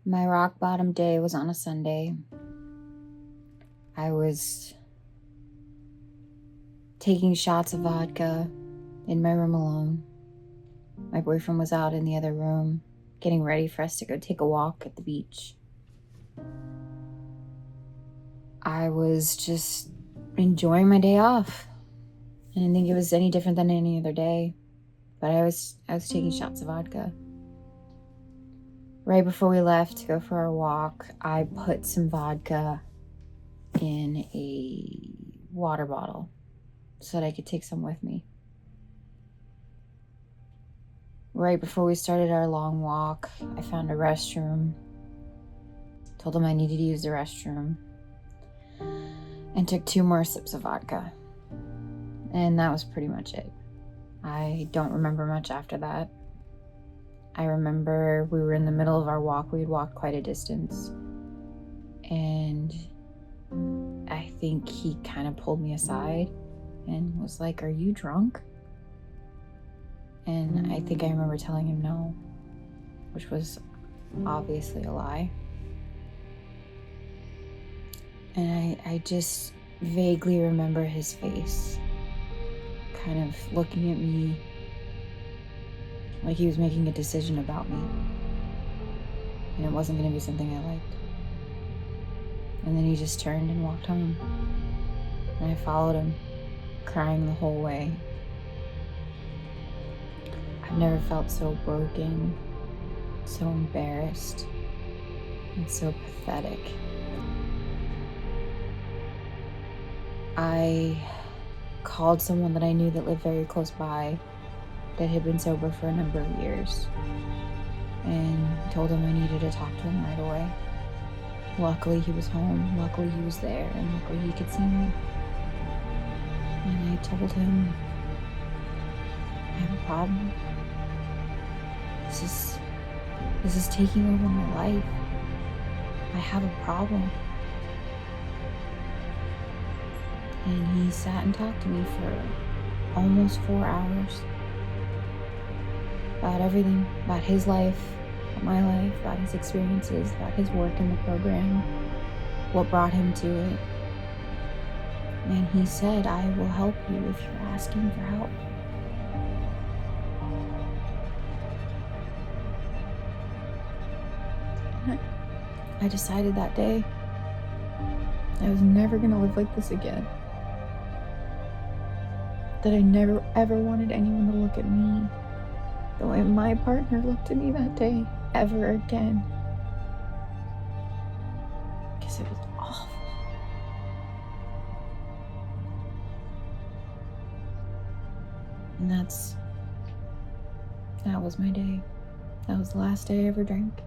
My rock bottom day was on a Sunday. I was taking shots of vodka in my room alone. My boyfriend was out in the other room, getting ready for us to go take a walk at the beach. I was just enjoying my day off. I didn't think it was any different than any other day, but I was taking shots of vodka. Right before we left to go for our walk, I put some vodka in a water bottle so that I could take some with me. Right before we started our long walk, I found a restroom, told him I needed to use the restroom, and took 2 more sips of vodka. And that was pretty much it. I don't remember much after that. I remember we were in the middle of our walk. We had walked quite a distance. And I think he kind of pulled me aside and was like, "Are you drunk?" And I think I remember telling him no, which was obviously a lie. And I just vaguely remember his face kind of looking at me like he was making a decision about me. And it wasn't going to be something I liked. And then he just turned and walked home. And I followed him, crying the whole way. I've never felt so broken, so embarrassed, and so pathetic. I called someone that I knew that lived very close by that had been sober for a number of years and told him I needed to talk to him right away. Luckily he was home, luckily he was there, and luckily he could see me. And I told him, "I have a problem. This is taking over my life. I have a problem." And he sat and talked to me for almost 4 hours about everything, about his life, about my life, about his experiences, about his work in the program, what brought him to it. And he said, "I will help you if you're asking for help." And I decided that day I was never going to live like this again. That I never ever wanted anyone to look at me the way my partner looked at me that day ever again. Because it was awful. And that was my day. That was the last day I ever drank.